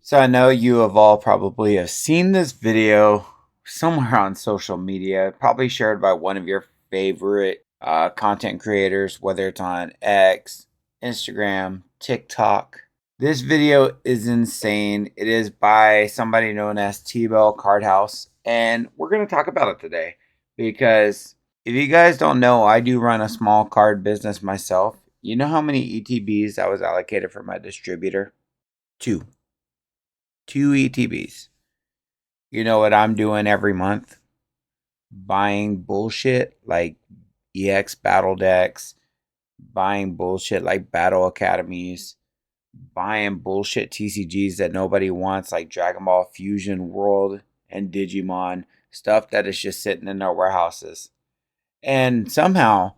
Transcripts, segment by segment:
So I know you have all probably have seen this video somewhere on social media, probably shared by one of your favorite content creators, whether it's on X, Instagram, TikTok. This video is insane. It is by somebody known as T-Bell Cardhouse, and we're going to talk about it today because if you guys don't know, I do run a small card business myself. You know how many ETBs I was allocated for my distributor? Two. Two ETBs. You know what I'm doing every month? Buying bullshit like EX battle decks, buying bullshit like battle academies, buying bullshit TCGs that nobody wants like Dragon Ball Fusion World and Digimon, stuff that is just sitting in their warehouses. And somehow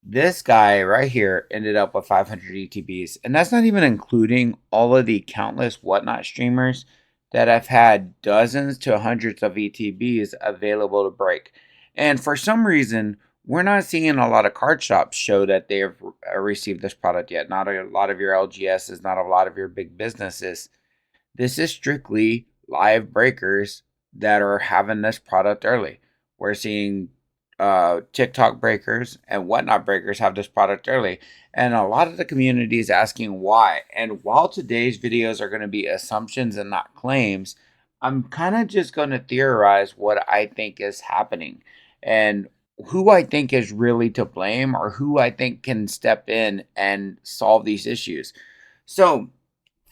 this guy right here ended up with 500 ETBs. And that's not even including all of the countless WhatNot streamers that have had dozens to hundreds of ETBs available to break. And for some reason, we're not seeing a lot of card shops show that they have received this product yet. Not a lot of your LGSs, not a lot of your big businesses. This is strictly live breakers that are having this product early. We're seeing TikTok breakers and WhatNot breakers have this product early. And a lot of the community is asking why. And while today's videos are going to be assumptions and not claims, I'm kind of just going to theorize what I think is happening and who I think is really to blame or who I think can step in and solve these issues. So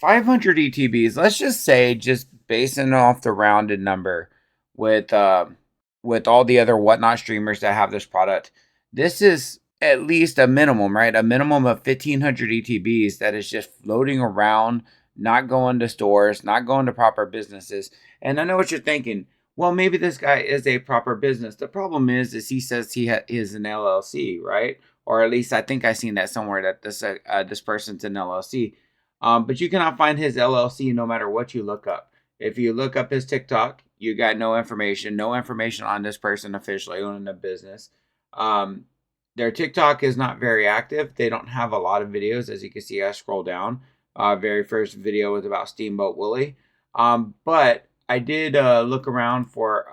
500 ETBs, let's just say, just basing off the rounded number with all the other WhatNot streamers that have this product, this is at least a minimum, right? A minimum of 1500 ETBs that is just floating around, not going to stores, not going to proper businesses. And I know what you're thinking. Well, maybe this guy is a proper business. The problem is he says he is an LLC, right? Or at least I think I seen that somewhere that this person's an LLC. But you cannot find his LLC no matter what you look up. If you look up his TikTok, you got no information on this person officially owning a business. Their TikTok is not very active. They don't have a lot of videos, as you can see. I scroll down. Very first video was about Steamboat Willie. But I did look around for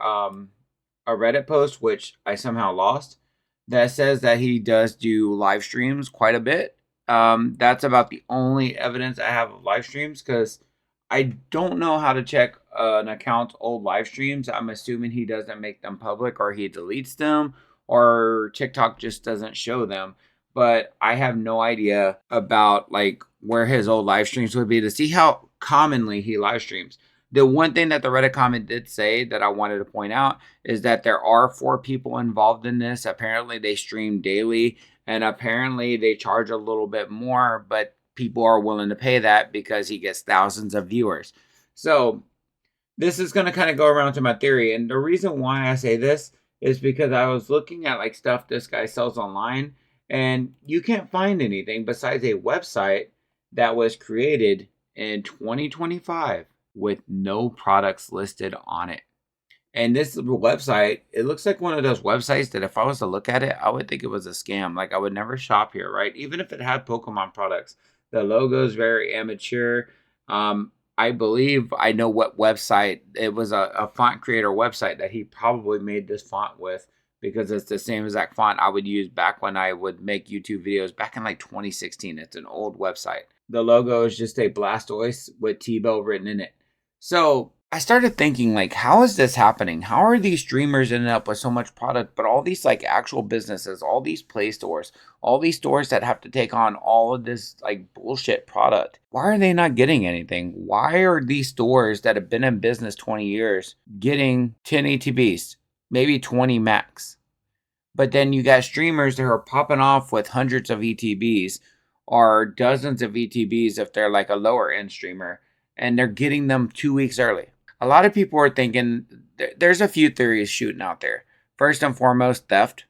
a Reddit post, which I somehow lost, that says that he does do live streams quite a bit. That's about the only evidence I have of live streams because I don't know how to check an account's old live streams. I'm assuming he doesn't make them public or he deletes them or TikTok just doesn't show them. But I have no idea about like where his old live streams would be to see how commonly he live streams. The one thing that the Reddit comment did say that I wanted to point out is that there are 4 people involved in this. Apparently they stream daily and apparently they charge a little bit more, but people are willing to pay that because he gets thousands of viewers. So this is going to kind of go around to my theory. And the reason why I say this is because I was looking at like stuff this guy sells online and you can't find anything besides a website that was created in 2025 with no products listed on it. And this website, it looks like one of those websites that if I was to look at it, I would think it was a scam. Like I would never shop here, right? Even if it had Pokemon products. The logo is very amateur. I believe I know what website. It was a font creator website that he probably made this font with because it's the same exact font I would use back when I would make YouTube videos back in like 2016. It's an old website. The logo is just a Blastoise with T-Bell written in it. So I started thinking, like, how is this happening? How are these streamers ending up with so much product, but all these like actual businesses, all these play stores, all these stores that have to take on all of this like bullshit product? Why are they not getting anything? Why are these stores that have been in business 20 years getting 10 ETBs, maybe 20 max? But then you got streamers that are popping off with hundreds of ETBs or dozens of ETBs if they're like a lower end streamer, and they're getting them 2 weeks early. A lot of people are thinking there's a few theories shooting out there. First and foremost, theft.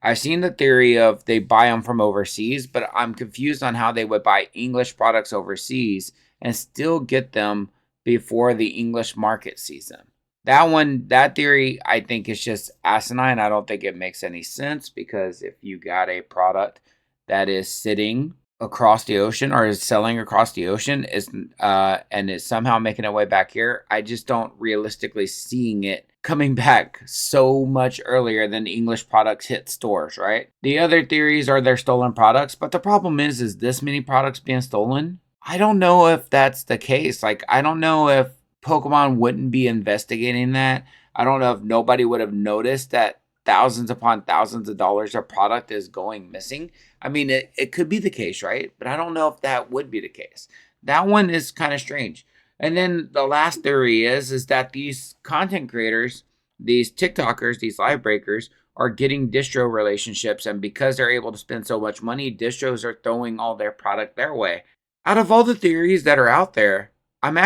I've seen the theory of they buy them from overseas, but I'm confused on how they would buy English products overseas and still get them before the English market sees them. That theory, I think is just asinine. I don't think it makes any sense because if you got a product that is sitting across the ocean or is selling across the ocean is and is somehow making its way back here. I just don't realistically seeing it coming back so much earlier than English products hit stores, right? The other theories are they're stolen products, but the problem is this many products being stolen? I don't know if that's the case. Like, I don't know if Pokemon wouldn't be investigating that. I don't know if nobody would have noticed that thousands upon thousands of dollars of product is going missing. I mean, it could be the case, right? But I don't know if that would be the case. That one is kind of strange. And then the last theory is that these content creators, these TikTokers, these live breakers are getting distro relationships, and because they're able to spend so much money, distros are throwing all their product their way. Out of all the theories that are out there, I'm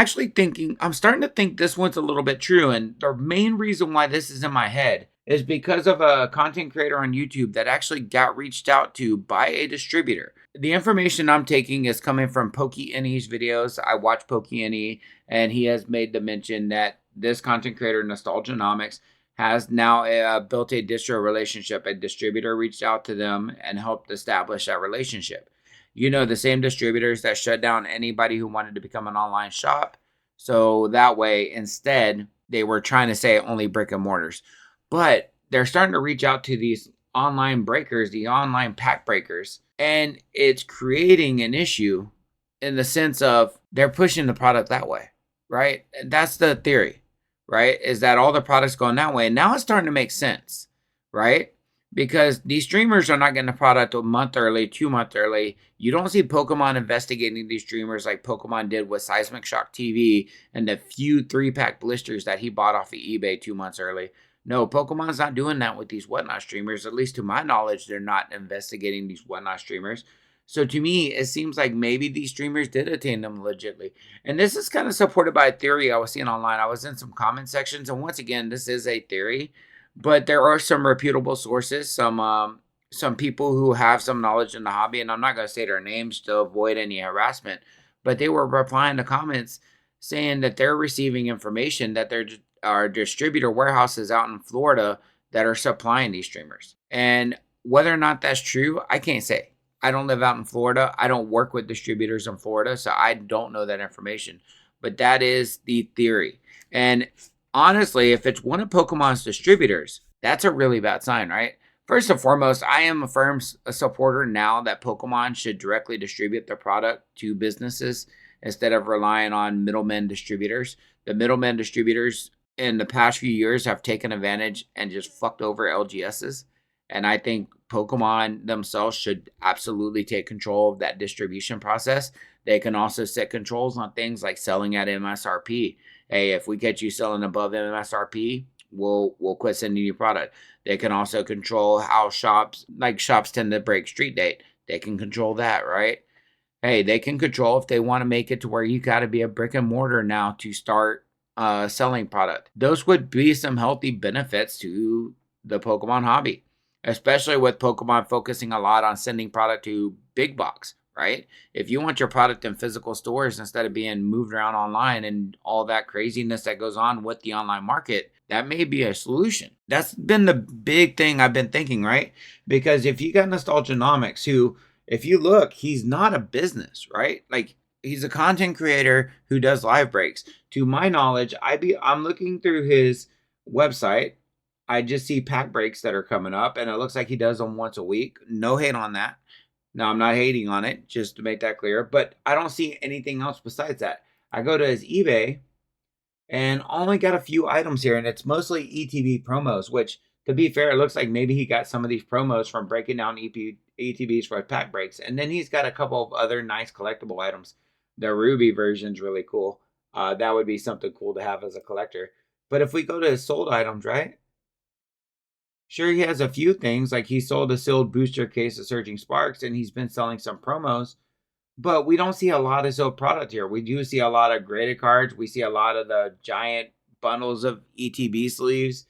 starting to think this one's a little bit true. And the main reason why this is in my head is because of a content creator on YouTube that actually got reached out to by a distributor. The information I'm taking is coming from PokeNE's videos. I watch PokeNE, and he has made the mention that this content creator, Nostalgianomics, has now built a distro relationship. A distributor reached out to them and helped establish that relationship. You know, the same distributors that shut down anybody who wanted to become an online shop. So that way, instead, they were trying to say only brick and mortars. But they're starting to reach out to these online breakers, the online pack breakers, and it's creating an issue in the sense of they're pushing the product that way, right? That's the theory, right? Is that all the products going that way? And now it's starting to make sense, right? Because these streamers are not getting the product a month early, 2 months early. You don't see Pokemon investigating these streamers like Pokemon did with Seismic Shock TV and the few 3-pack blisters that he bought off of eBay 2 months early. No, Pokemon's not doing that with these WhatNot streamers. At least to my knowledge, they're not investigating these WhatNot streamers. So to me, it seems like maybe these streamers did attain them legitly. And this is kind of supported by a theory I was seeing online. I was in some comment sections, and once again, this is a theory, but there are some reputable sources, some people who have some knowledge in the hobby, and I'm not going to say their names to avoid any harassment, but they were replying to comments saying that they're receiving information that there are distributor warehouses out in Florida that are supplying these streamers. And whether or not that's true, I can't say. I don't live out in Florida. I don't work with distributors in Florida, so I don't know that information. But that is the theory. And honestly, if it's one of Pokemon's distributors, that's a really bad sign, right? First and foremost, I am a firm supporter now that Pokemon should directly distribute their product to businesses instead of relying on middlemen distributors. The middlemen distributors in the past few years have taken advantage and just fucked over LGSs. And I think Pokemon themselves should absolutely take control of that distribution process. They can also set controls on things like selling at MSRP. Hey, if we get you selling above MSRP, we'll quit sending you product. They can also control how shops tend to break street date. They can control that, right? Hey, they can control if they want to make it to where you got to be a brick and mortar now to start selling product. Those would be some healthy benefits to the Pokemon hobby, especially with Pokemon focusing a lot on sending product to big box, right? If you want your product in physical stores instead of being moved around online and all that craziness that goes on with the online market, that may be a solution. That's been the big thing I've been thinking, right? Because if you got Nostalgianomics, who, if you look, he's not a business, right? Like, he's a content creator who does live breaks. To my knowledge, I'm looking through his website. I just see pack breaks that are coming up, and it looks like he does them once a week. No hate on that. Now, I'm not hating on it, just to make that clear, but I don't see anything else besides that. I go to his eBay and only got a few items here, and it's mostly ETB promos, which, to be fair, it looks like maybe he got some of these promos from breaking down ETBs for pack breaks. And then he's got a couple of other nice collectible items. The Ruby version's really cool. That would be something cool to have as a collector. But if we go to his sold items, right? Sure, he has a few things, like he sold a sealed booster case of Surging Sparks, and he's been selling some promos, but we don't see a lot of sealed product here. We do see a lot of graded cards. We see a lot of the giant bundles of ETB sleeves.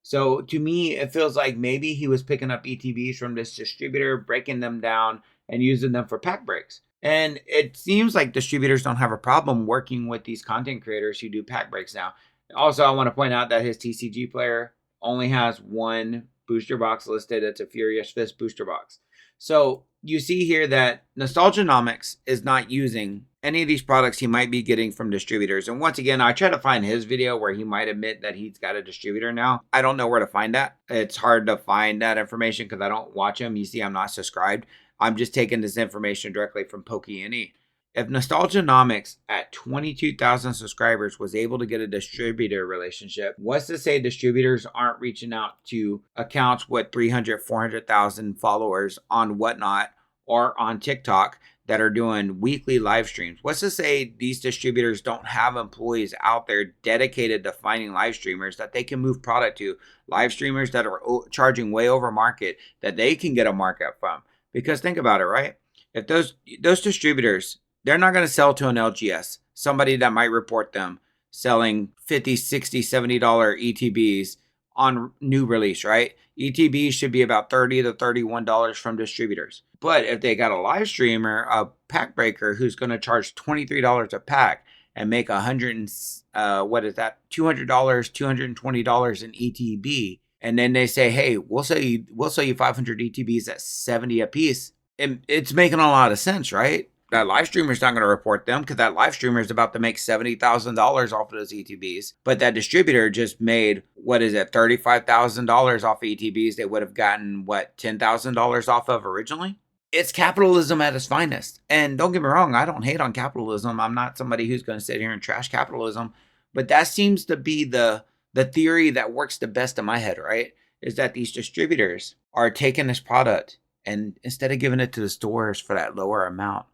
So to me, it feels like maybe he was picking up ETBs from this distributor, breaking them down, and using them for pack breaks. And it seems like distributors don't have a problem working with these content creators who do pack breaks now. Also, I want to point out that his TCG player only has one booster box listed. It's a Furious Fist booster box. So you see here that Nostalgianomics is not using any of these products he might be getting from distributors. And once again, I try to find his video where he might admit that he's got a distributor now. I don't know where to find that. It's hard to find that information because I don't watch him. You see, I'm not subscribed. I'm just taking this information directly from Pokene. If Nostalgianomics at 22,000 subscribers was able to get a distributor relationship, what's to say distributors aren't reaching out to accounts with 300, 400,000 followers on WhatNot or on TikTok that are doing weekly live streams? What's to say these distributors don't have employees out there dedicated to finding live streamers that they can move product to, live streamers that are charging way over market that they can get a markup from? Because think about it, right? If those distributors, they're not going to sell to an LGS, somebody that might report them selling $50, $60, $70 ETBs on new release, right? ETBs should be about $30 to $31 from distributors. But if they got a live streamer, a pack breaker who's going to charge $23 a pack and make $200, $220 in ETB, and then they say, hey, we'll sell you 500 ETBs at 70 a piece, it's making a lot of sense, right? That live streamer's not going to report them because that live streamer is about to make $70,000 off of those ETBs. But that distributor just made, $35,000 off of ETBs they would have gotten, $10,000 off of originally? It's capitalism at its finest. And don't get me wrong, I don't hate on capitalism. I'm not somebody who's going to sit here and trash capitalism. But that seems to be the theory that works the best in my head, right? Is that these distributors are taking this product and instead of giving it to the stores for that lower amount,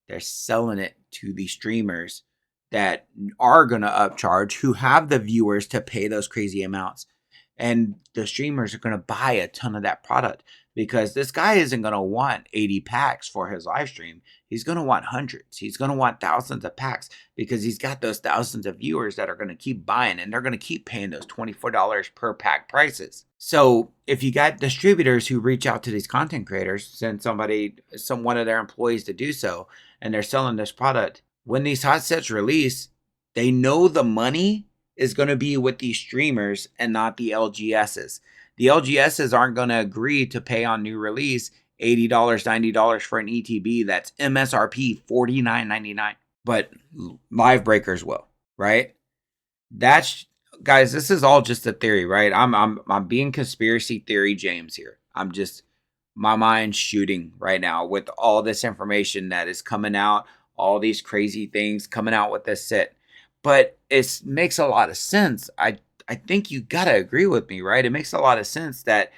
they're selling it to the streamers that are going to upcharge, who have the viewers to pay those crazy amounts. And the streamers are going to buy a ton of that product because this guy isn't going to want 80 packs for his live stream. He's going to want hundreds. He's going to want thousands of packs because he's got those thousands of viewers that are going to keep buying and they're going to keep paying those $24 per pack prices. So if you got distributors who reach out to these content creators, send one of their employees to do so, and they're selling this product, when these hot sets release, they know the money is going to be with these streamers and not the LGSs. The LGSs aren't going to agree to pay on new release $80, $90 for an ETB that's MSRP $49.99. But live breakers will, right? Guys, this is all just a theory, right? I'm being conspiracy theory James here. I'm just, my mind's shooting right now with all this information that is coming out, all these crazy things coming out with this set. But it makes a lot of sense. I think you got to agree with me, right? It makes a lot of sense that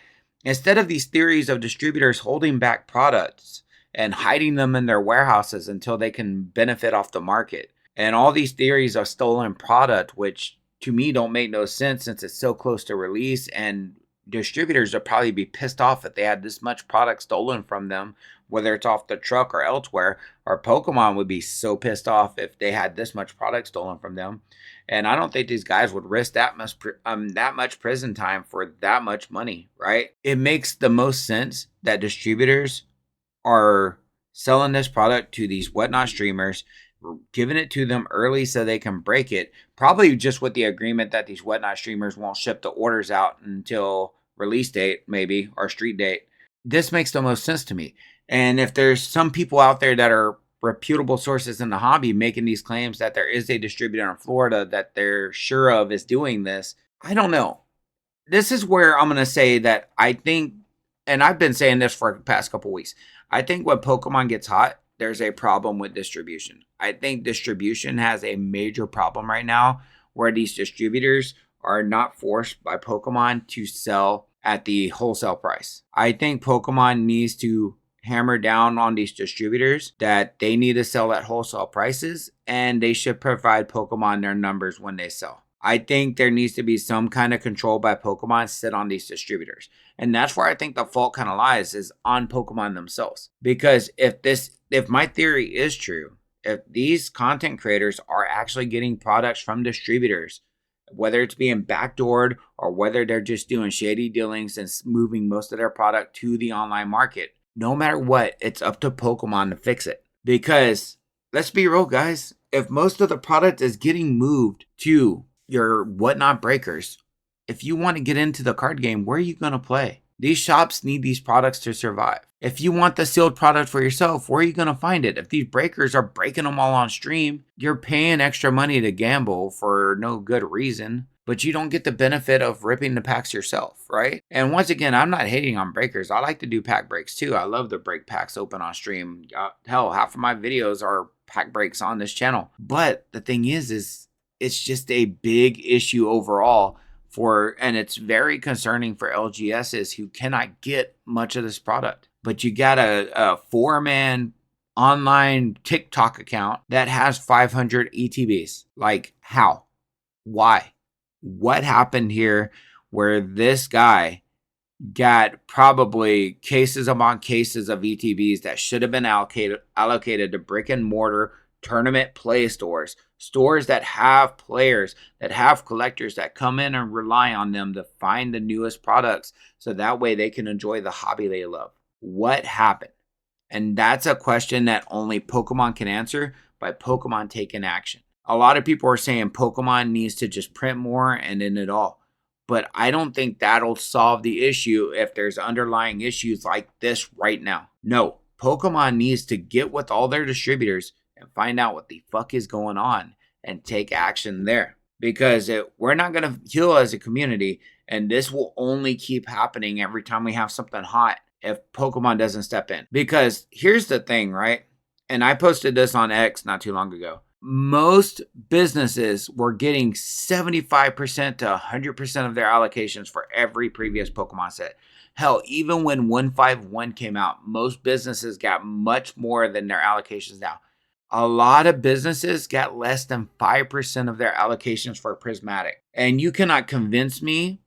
instead of these theories of distributors holding back products and hiding them in their warehouses until they can benefit off the market, and all these theories of stolen product, which to me don't make no sense since it's so close to release, and distributors would probably be pissed off if they had this much product stolen from them, whether it's off the truck or elsewhere, or Pokemon would be so pissed off if they had this much product stolen from them. And I don't think these guys would risk that much prison time for that much money, right? It makes the most sense that distributors are selling this product to these WhatNot streamers, giving it to them early so they can break it, probably just with the agreement that these WhatNot streamers won't ship the orders out until release date, maybe, or street date. This makes the most sense to me. And if there's some people out there that are reputable sources in the hobby making these claims that there is a distributor in Florida that they're sure of is doing this, I don't know. This is where I'm going to say that I think, and I've been saying this for the past couple weeks, I think when Pokemon gets hot, there's a problem with distribution. I think distribution has a major problem right now where these distributors are not forced by Pokemon to sell at the wholesale price. I think Pokemon needs to hammer down on these distributors that they need to sell at wholesale prices and they should provide Pokemon their numbers when they sell. I think there needs to be some kind of control by Pokemon sit on these distributors. And that's where I think the fault kind of lies, is on Pokemon themselves. Because if my theory is true, if these content creators are actually getting products from distributors, whether it's being backdoored or whether they're just doing shady dealings and moving most of their product to the online market, no matter what, it's up to Pokemon to fix it. Because let's be real, guys, if most of the product is getting moved to your WhatNot breakers, if you want to get into the card game, where are you going to play? These shops need these products to survive. If you want the sealed product for yourself, where are you going to find it? If these breakers are breaking them all on stream, you're paying extra money to gamble for no good reason, but you don't get the benefit of ripping the packs yourself, right? And once again, I'm not hating on breakers. I like to do pack breaks too. I love to break packs open on stream. Hell, half of my videos are pack breaks on this channel. But the thing is it's just a big issue overall and it's very concerning for LGSs who cannot get much of this product. But you got a 4-man online TikTok account that has 500 ETBs. Like, how? Why? What happened here where this guy got probably cases upon cases of ETBs that should have been allocated to brick and mortar tournament play stores that have players, that have collectors that come in and rely on them to find the newest products so that way they can enjoy the hobby they love? What happened? And that's a question that only Pokemon can answer by Pokemon taking action. A lot of people are saying Pokemon needs to just print more and end it all. But I don't think that'll solve the issue if there's underlying issues like this right now. No, Pokemon needs to get with all their distributors and find out what the fuck is going on and take action there. Because we're not going to heal as a community, and this will only keep happening every time we have something hot if Pokemon doesn't step in. Because here's the thing, right? And I posted this on X not too long ago. Most businesses were getting 75% to 100% of their allocations for every previous Pokemon set. Hell, even when 151 came out, most businesses got much more than their allocations now. A lot of businesses got less than 5% of their allocations for Prismatic. And you cannot convince me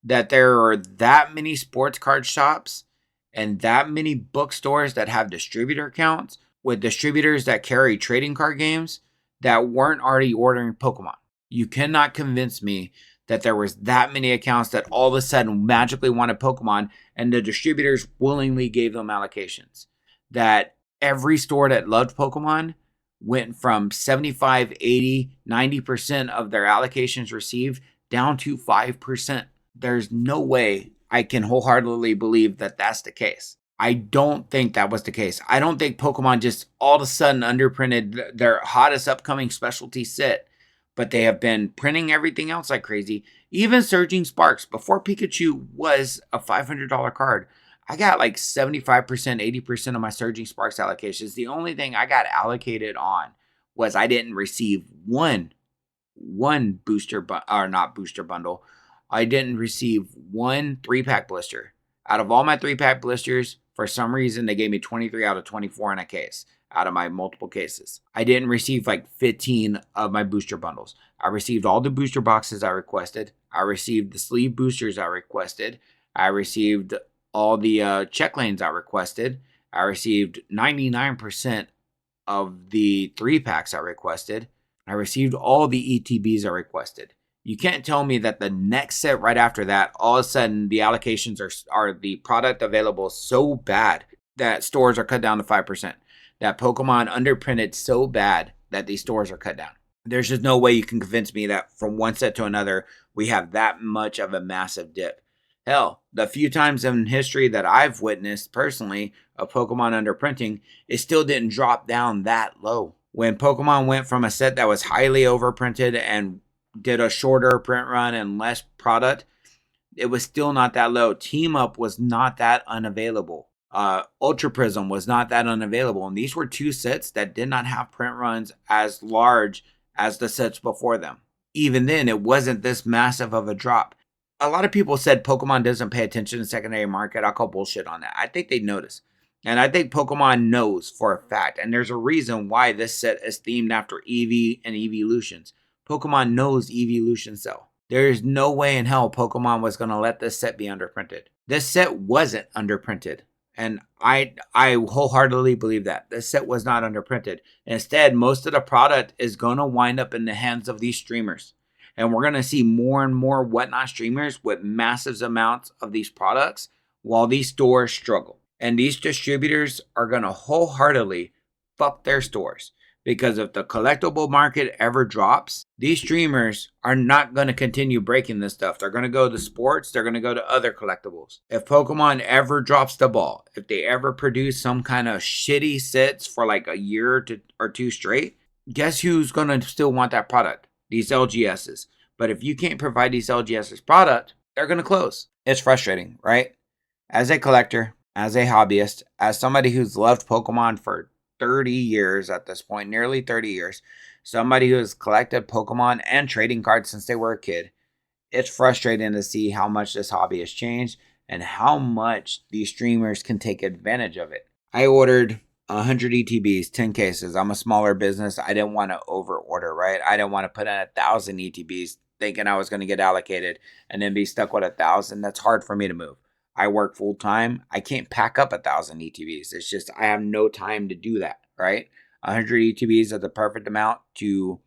that there are that many sports card shops and that many bookstores that have distributor accounts with distributors that carry trading card games that weren't already ordering Pokemon. You cannot convince me that there was that many accounts that all of a sudden magically wanted Pokemon and the distributors willingly gave them allocations. That every store that loved Pokemon went from 75, 80, 90% of their allocations received down to 5%. There's no way I can wholeheartedly believe that that's the case. I don't think that was the case. I don't think Pokemon just all of a sudden underprinted their hottest upcoming specialty set, but they have been printing everything else like crazy. Even Surging Sparks, before Pikachu was a $500 card, I got like 75%, 80% of my Surging Sparks allocations. The only thing I got allocated on was I didn't receive one booster, or not booster bundle. I didn't receive one 3-pack blister. Out of all my 3-pack blisters, for some reason, they gave me 23 out of 24 in a case out of my multiple cases. I didn't receive like 15 of my booster bundles. I received all the booster boxes I requested. I received the sleeve boosters I requested. I received all the check lanes I requested. I received 99% of the 3-packs I requested. I received all the ETBs I requested. You can't tell me that the next set right after that, all of a sudden the allocations are the product available so bad that stores are cut down to 5%. That Pokemon underprinted so bad that these stores are cut down. There's just no way you can convince me that from one set to another, we have that much of a massive dip. Hell, the few times in history that I've witnessed personally of Pokemon underprinting, it still didn't drop down that low. When Pokemon went from a set that was highly overprinted and did a shorter print run and less product, it was still not that low. Team Up was not that unavailable. Ultra Prism was not that unavailable. And these were two sets that did not have print runs as large as the sets before them. Even then, it wasn't this massive of a drop. A lot of people said Pokemon doesn't pay attention to the secondary market. I'll call bullshit on that. I think they notice. And I think Pokemon knows for a fact. And there's a reason why this set is themed after Eevee and Evolutions. Pokemon knows Evolution sell. There's no way in hell Pokemon was going to let this set be underprinted. This set wasn't underprinted. And I wholeheartedly believe that. This set was not underprinted. Instead, most of the product is going to wind up in the hands of these streamers. And we're going to see more and more WhatNot streamers with massive amounts of these products while these stores struggle. And these distributors are going to wholeheartedly fuck their stores. Because if the collectible market ever drops, these streamers are not going to continue breaking this stuff. They're going to go to sports. They're going to go to other collectibles. If Pokemon ever drops the ball, if they ever produce some kind of shitty sets for like a year or two straight, guess who's going to still want that product? These LGSs. But if you can't provide these LGSs product, they're going to close. It's frustrating, right? As a collector, as a hobbyist, as somebody who's loved Pokemon for 30 years at this point, nearly 30 years, somebody who has collected Pokemon and trading cards since they were a kid, it's frustrating to see how much this hobby has changed and how much these streamers can take advantage of it. I ordered 100 ETBs, 10 cases. I'm a smaller business. I didn't want to over order, right? I didn't want to put in 1,000 ETBs thinking I was going to get allocated and then be stuck with 1,000. That's hard for me to move. I work full time. I can't pack up 1,000 ETBs. It's just I have no time to do that, right? 100 ETBs are the perfect amount to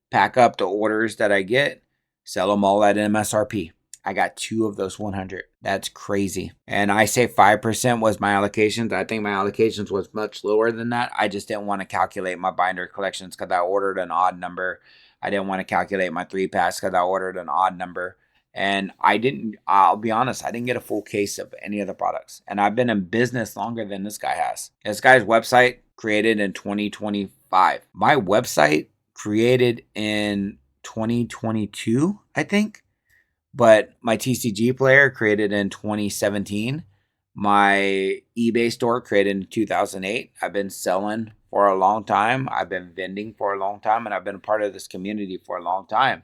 pack up the orders that I get, sell them all at MSRP. I got 2 of those 100. That's crazy. And I say 5% was my allocations. I think my allocations was much lower than that. I just didn't want to calculate my binder collections because I ordered an odd number. I didn't want to calculate my 3-packs because I ordered an odd number. And I'll be honest, I didn't get a full case of any of the products. And I've been in business longer than this guy has. This guy's website created in 2025. My website created in 2022, I think. But my TCG player created in 2017. My eBay store created in 2008. I've been selling for a long time. I've been vending for a long time. And I've been a part of this community for a long time.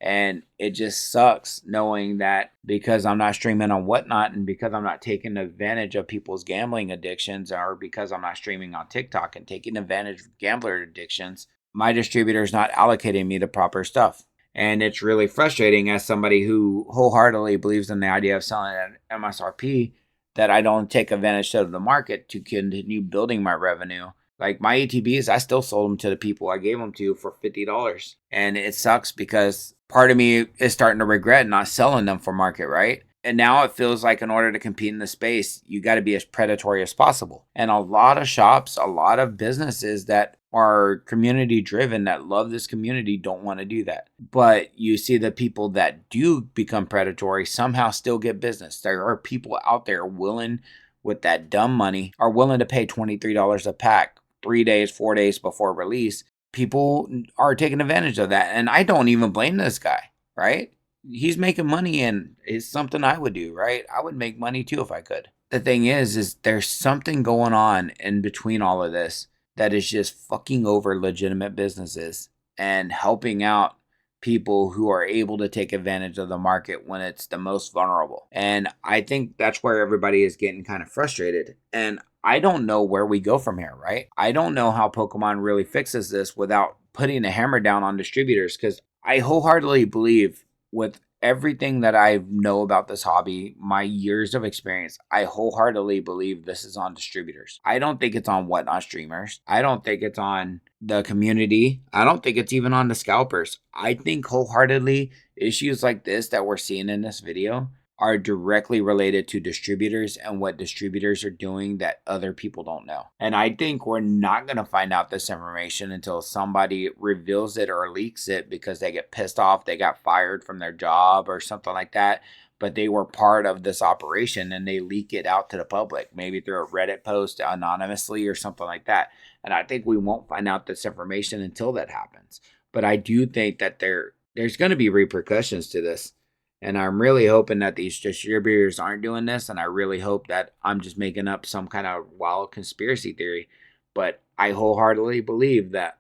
And it just sucks knowing that because I'm not streaming on WhatNot and because I'm not taking advantage of people's gambling addictions, or because I'm not streaming on TikTok and taking advantage of gambler addictions, my distributor is not allocating me the proper stuff. And it's really frustrating as somebody who wholeheartedly believes in the idea of selling at MSRP that I don't take advantage of the market to continue building my revenue. Like my ATBs, I still sold them to the people I gave them to for $50. And it sucks because part of me is starting to regret not selling them for market, right? And now it feels like in order to compete in the space, you got to be as predatory as possible. And a lot of shops, a lot of businesses that are community driven, that love this community, don't want to do that. But you see the people that do become predatory somehow still get business. There are people out there willing, with that dumb money, are willing to pay $23 a pack 3 days, 4 days before release. People are taking advantage of that. And I don't even blame this guy, right? He's making money and it's something I would do, right? I would make money too if I could. The thing is there's something going on in between all of this that is just fucking over legitimate businesses and helping out people who are able to take advantage of the market when it's the most vulnerable. And I think that's where everybody is getting kind of frustrated. And I don't know where we go from here, right? I don't know how Pokemon really fixes this without putting a hammer down on distributors, because I wholeheartedly believe, with everything that I know about this hobby, my years of experience, I wholeheartedly believe this is on distributors. I don't think it's on WhatNot streamers. I don't think it's on the community. I don't think it's even on the scalpers. I think wholeheartedly issues like this that we're seeing in this video are directly related to distributors and what distributors are doing that other people don't know. And I think we're not going to find out this information until somebody reveals it or leaks it because they get pissed off, they got fired from their job or something like that, but they were part of this operation and they leak it out to the public, maybe through a Reddit post anonymously or something like that. And I think we won't find out this information until that happens. But I do think that there's going to be repercussions to this. And I'm really hoping that these distributors aren't doing this. And I really hope that I'm just making up some kind of wild conspiracy theory. But I wholeheartedly believe that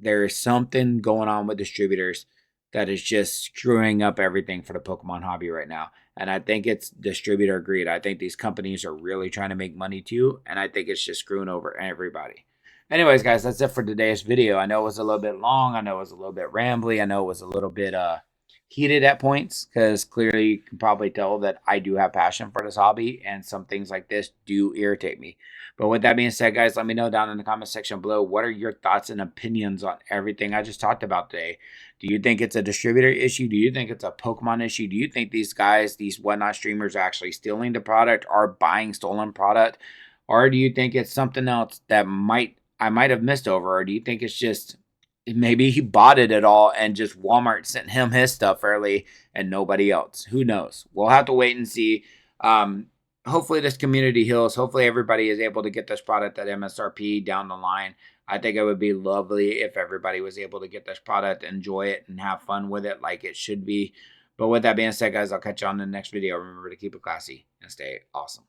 there is something going on with distributors that is just screwing up everything for the Pokemon hobby right now. And I think it's distributor greed. I think these companies are really trying to make money too. And I think it's just screwing over everybody. Anyways, guys, that's it for today's video. I know it was a little bit long. I know it was a little bit rambly. I know it was a little bit heated at points, because clearly you can probably tell that I do have passion for this hobby and some things like this do irritate me. But with that being said, guys, let me know down in the comment section below, what are your thoughts and opinions on everything I just talked about today? Do you think it's a distributor issue? Do you think it's a Pokemon issue? Do you think these guys, these WhatNot streamers, are actually stealing the product or buying stolen product? Or do you think it's something else that might I might have missed over? Or do you think it's just maybe he bought it at all and just Walmart sent him his stuff early and nobody else? Who knows? We'll have to wait and see. Hopefully this community heals. Hopefully everybody is able to get this product at MSRP down the line. I think it would be lovely if everybody was able to get this product, enjoy it, and have fun with it like it should be. But with that being said, guys, I'll catch you on the next video. Remember to keep it classy and stay awesome.